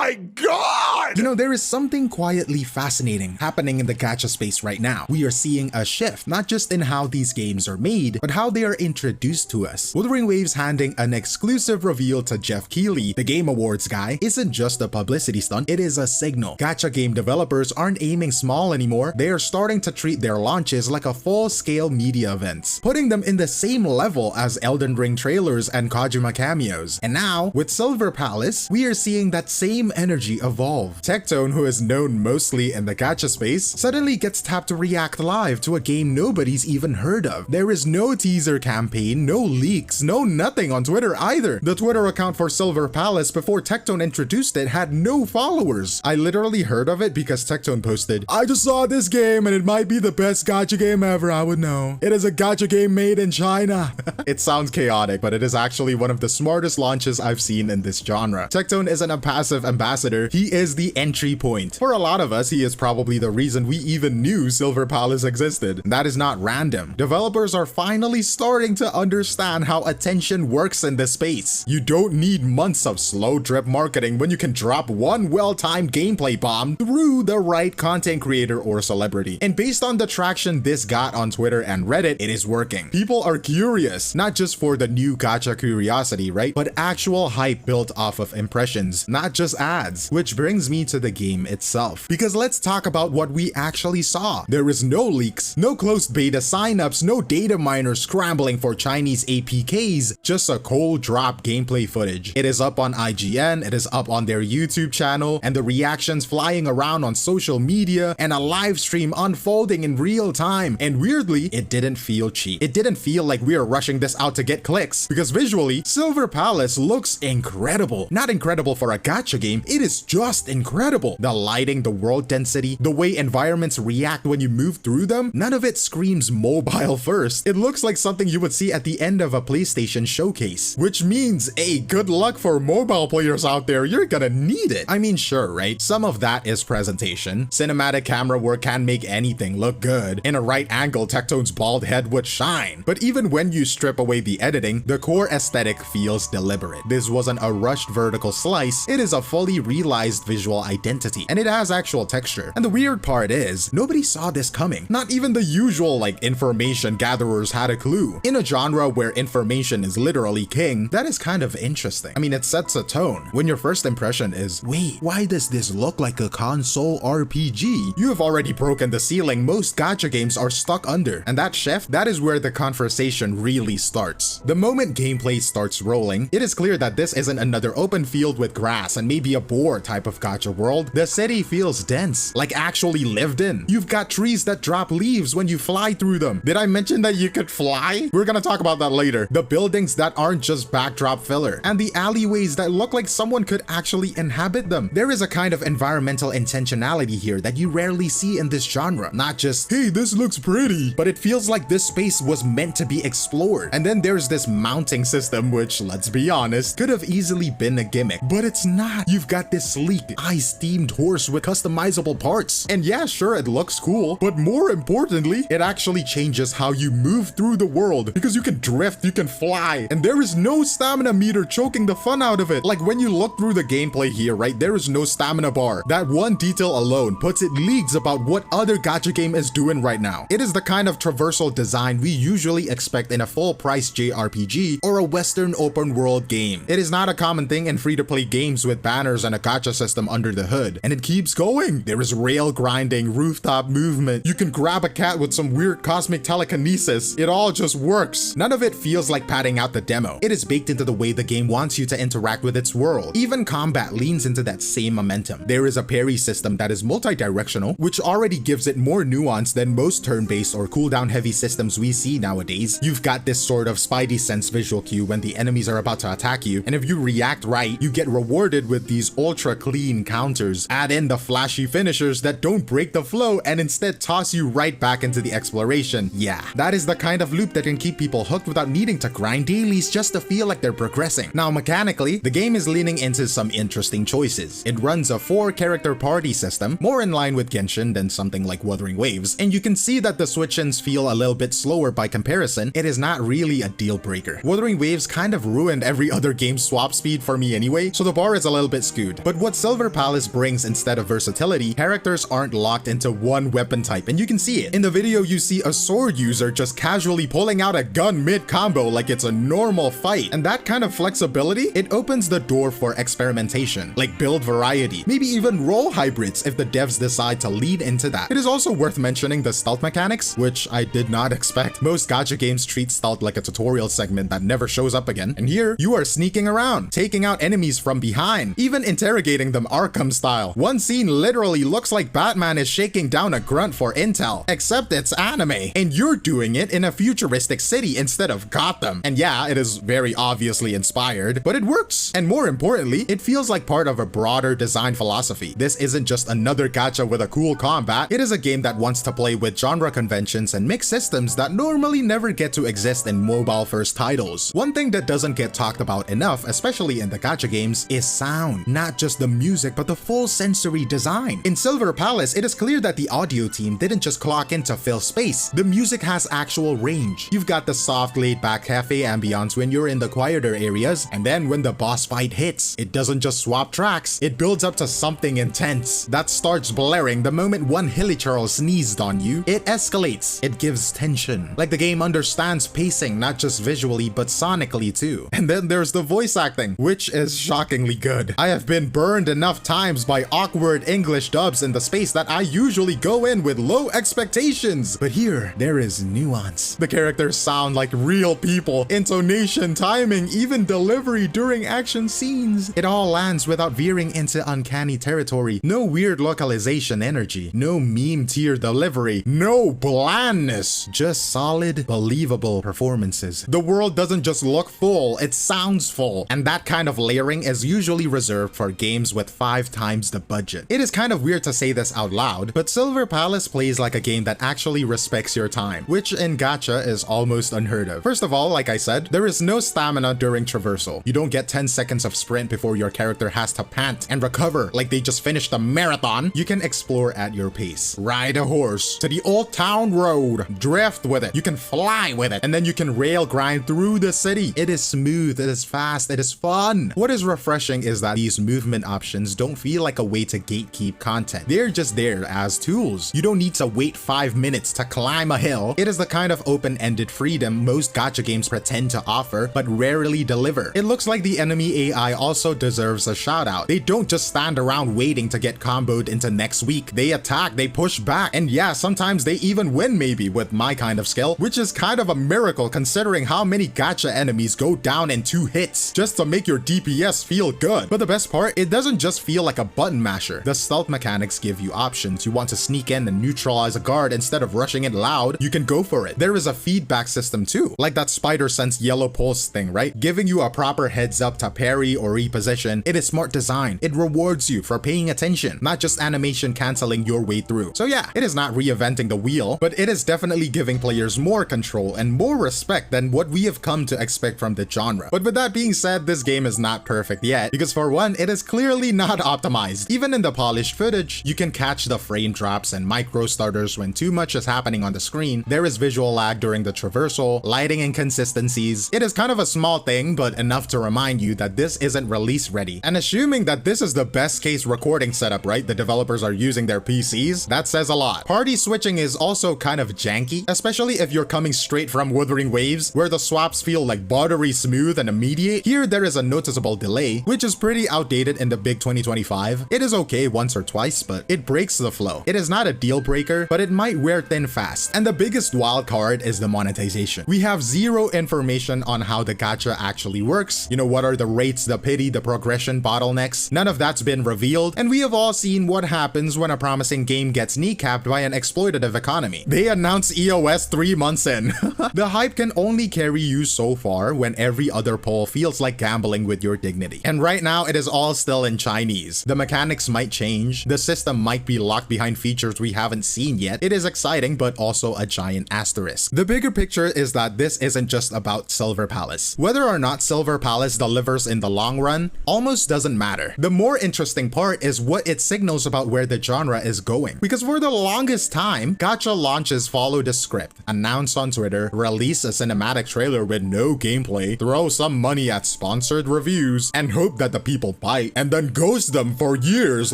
my god! You know, there is something quietly fascinating happening in the gacha space right now. We are seeing a shift, not just in how these games are made, but how they are introduced to us. Wuthering Waves handing an exclusive reveal to Geoff Keighley, the Game Awards guy, isn't just a publicity stunt, it is a signal. Gacha game developers aren't aiming small anymore, they are starting to treat their launches like a full-scale media events, putting them in the same level as Elden Ring trailers and Kojima cameos. And now, with SilverPalace, we are seeing that same energy evolve. Tectone, who is known mostly in the gacha space, suddenly gets tapped to react live to a game nobody's even heard of. There is no teaser campaign, no leaks, no nothing on Twitter either. The Twitter account for SilverPalace before Tectone introduced it had no followers. I literally heard of it because Tectone posted, "I just saw this game and it might be the best gacha game ever, I would know. It is a gacha game made in China." It sounds chaotic, but it is actually one of the smartest launches I've seen in this genre. Tectone isn't a passive ambassador, he is the entry point. For a lot of us, he is probably the reason we even knew SilverPalace existed. That is not random. Developers are finally starting to understand how attention works in this space. You don't need months of slow drip marketing when you can drop one well-timed gameplay bomb through the right content creator or celebrity. And based on the traction this got on Twitter and Reddit, it is working. People are curious, not just for the new gacha curiosity, right? But actual hype built off of impressions, not just ads. Which brings me to the game itself. Because let's talk about what we actually saw. There is no leaks, no closed beta signups, no data miners scrambling for Chinese APKs, just a cold drop gameplay footage. It is up on IGN, it is up on their YouTube channel, and the reactions flying around on social media, and a live stream unfolding in real time. And weirdly, it didn't feel cheap. It didn't feel like we are rushing this out to get clicks, because visually, SilverPalace looks incredible. Not incredible for a gacha game, it is just incredible. The lighting, the world density, the way environments react when you move through them, none of it screams mobile first. It looks like something you would see at the end of a PlayStation showcase, which means, hey, good luck for mobile players out there, you're gonna need it. I mean, sure, right? Some of that is presentation. Cinematic camera work can make anything look good. In a right angle, Tectone's bald head would shine. But even when you strip away the editing, the core aesthetic feels deliberate. This wasn't a rushed vertical slice, it is a fully realized visual identity, and it has actual texture. And the weird part is, nobody saw this coming. Not even the usual, like, information gatherers had a clue. In a genre where information is literally king, that is kind of interesting. I mean, it sets a tone. When your first impression is, wait, why does this look like a console RPG? You have already broken the ceiling most gacha games are stuck under. And that shift, that is where the conversation really starts. The moment gameplay starts rolling, it is clear that this isn't another open field with grass and maybe a boar type of gacha world. The city feels dense, like actually lived in. You've got trees that drop leaves when you fly through them. Did I mention that you could fly? We're gonna talk about that later. The buildings that aren't just backdrop filler, and the alleyways that look like someone could actually inhabit them. There is a kind of environmental intentionality here that you rarely see in this genre. Not just, hey, this looks pretty, but it feels like this space was meant to be explored. And then there's this mounting system, which, let's be honest, could have easily been a gimmick, but it's not. You've got this sleek, ice-themed horse with customizable parts. And yeah, sure, it looks cool, but more importantly, it actually changes how you move through the world, because you can drift, you can fly, and there is no stamina meter choking the fun out of it. Like when you look through the gameplay here, right, there is no stamina bar. That one detail alone puts it leagues about what other gacha game is doing right now. It is the kind of traversal design we usually expect in a full-price JRPG or a Western open world game. It is not a common thing in free-to-play games with banners and a gacha system under the hood, and it keeps going. There is rail grinding, rooftop movement, you can grab a cat with some weird cosmic telekinesis. It all just works. None of it feels like padding out the demo. It is baked into the way the game wants you to interact with its world. Even combat leans into that same momentum. There is a parry system that is multi-directional, which already gives it more nuance than most turn-based or cooldown heavy systems we see nowadays. You've got this sort of spidey sense visual cue when the enemies are about to attack you, and if you react right, you get rewarded with these ultra clean counters. Add in the flashy finishers that don't break the flow and instead toss you right back into the exploration. Yeah, that is the kind of loop that can keep people hooked without needing to grind dailies just to feel like they're progressing. Now, mechanically, the game is leaning into some interesting choices. It runs a 4-character party system, more in line with Genshin than something like Wuthering Waves, and you can see that the switch-ins feel a little bit slower by comparison. It is not really a deal breaker. Wuthering Waves kind of ruined every other game's swap speed for me anyway, so the bar is a little bit skewed. But what SilverPalace SilverPalace brings instead of versatility, characters aren't locked into one weapon type, and you can see it. In the video, you see a sword user just casually pulling out a gun mid-combo like it's a normal fight, and that kind of flexibility, it opens the door for experimentation, like build variety, maybe even role hybrids if the devs decide to lead into that. It is also worth mentioning the stealth mechanics, which I did not expect. Most gacha games treat stealth like a tutorial segment that never shows up again, and here, you are sneaking around, taking out enemies from behind, even interrogating them Arkham style. One scene literally looks like Batman is shaking down a grunt for intel, except it's anime, and you're doing it in a futuristic city instead of Gotham. And yeah, it is very obviously inspired, but it works. And more importantly, it feels like part of a broader design philosophy. This isn't just another gacha with a cool combat, it is a game that wants to play with genre conventions and mix systems that normally never get to exist in mobile-first titles. One thing that doesn't get talked about enough, especially in the gacha games, is sound. Not just the music, but the full sensory design. In SilverPalace, it is clear that the audio team didn't just clock in to fill space. The music has actual range. You've got the soft, laid-back cafe ambience when you're in the quieter areas, and then when the boss fight hits, it doesn't just swap tracks, it builds up to something intense that starts blaring the moment one 𝗖cie𝗽𝗆𝗆𝗵𝘁 sneezed on you. It escalates, it gives tension. Like the game understands pacing, not just visually, but sonically too. And then there's the voice acting, which is shockingly good. I have been burned enough times by awkward English dubs in the space that I usually go in with low expectations. But here, there is nuance. The characters sound like real people. Intonation, timing, even delivery during action scenes. It all lands without veering into uncanny territory. No weird localization energy. No meme tier delivery. No blandness. Just solid, believable performances. The world doesn't just look full, it sounds full. And that kind of layering is usually reserved for games with 5 times the budget. It is kind of weird to say this out loud, but SilverPalace plays like a game that actually respects your time, which in gacha is almost unheard of. First of all, like I said, there is no stamina during traversal. You don't get 10 seconds of sprint before your character has to pant and recover like they just finished a marathon. You can explore at your pace. Ride a horse to the old town road, drift with it, you can fly with it, and then you can rail grind through the city. It is smooth, it is fast, it is fun. What is refreshing is that these movement options don't feel like a way to gatekeep content. They're just there as tools. You don't need to wait 5 minutes to climb a hill. It is the kind of open-ended freedom most gacha games pretend to offer, but rarely deliver. It looks like the enemy AI also deserves a shout out. They don't just stand around waiting to get comboed into next week. They attack, they push back, and yeah, sometimes they even win maybe with my kind of skill, which is kind of a miracle considering how many gacha enemies go down in 2 hits just to make your DPS feel good. But the best part, it doesn't just feel like a button masher. The stealth mechanics give you options. You want to sneak in and neutralize a guard instead of rushing it loud, you can go for it. There is a feedback system too, like that spider sense yellow pulse thing, right? Giving you a proper heads up to parry or reposition. It is smart design. It rewards you for paying attention, not just animation canceling your way through. So yeah, it is not reinventing the wheel, but it is definitely giving players more control and more respect than what we have come to expect from the genre. But with that being said, this game is not perfect yet, because for one, it is clearly not optimized. Even in the polished footage, you can catch the frame drops and micro stutters when too much is happening on the screen. There is visual lag during the traversal, lighting inconsistencies. It is kind of a small thing, but enough to remind you that this isn't release ready. And assuming that this is the best case recording setup, right? The developers are using their PCs, that says a lot. Party switching is also kind of janky, especially if you're coming straight from Wuthering Waves, where the swaps feel like buttery smooth and immediate. Here, there is a noticeable delay, which is pretty outdated in the big 2025. It is okay once or twice, but it breaks the flow. It is not a deal breaker, but it might wear thin fast. And the biggest wild card is the monetization. We have zero information on how the gacha actually works. You know, what are the rates, the pity, the progression bottlenecks? None of that's been revealed, and we have all seen what happens when a promising game gets kneecapped by an exploitative economy. They announced EOS 3 months in. The hype can only carry you so far when every other poll feels like gambling with your dignity. And right now, it is all still in Chinese. The mechanics might change, the system might be locked behind features we haven't seen yet. It is exciting, but also a giant asterisk. The bigger picture is that this isn't just about SilverPalace. Whether or not SilverPalace delivers in the long run almost doesn't matter. The more interesting part is what it signals about where the genre is going. Because for the longest time, gacha launches followed a script, announce on Twitter, release a cinematic trailer with no gameplay, throw some money at sponsored reviews, and hope that the people bite, and then ghost ghost them for years,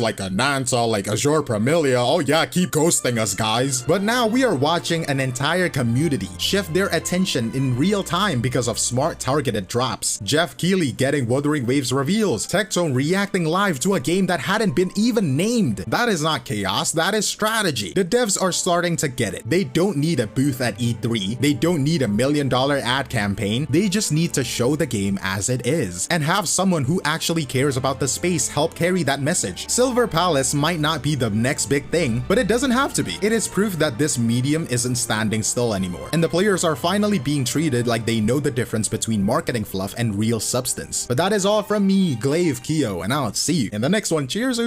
like Ananta, like 𝗖ecie𝗽𝗵𝗵𝗵. Oh yeah, keep ghosting us, guys. But now we are watching an entire community shift their attention in real time because of smart targeted drops. Jeff Keighley getting Wuthering Waves reveals, Tectone reacting live to a game that hadn't been even named. That is not chaos, that is strategy. The devs are starting to get it. They don't need a booth at E3, they don't need $1 million ad campaign, they just need to show the game as it is, and have someone who actually cares about the space help carry that message. SilverPalace might not be the next big thing, but it doesn't have to be. It is proof that this medium isn't standing still anymore, and the players are finally being treated like they know the difference between marketing fluff and real substance. But that is all from me, Glaivekiyo, and I'll see you in the next one. Cheers!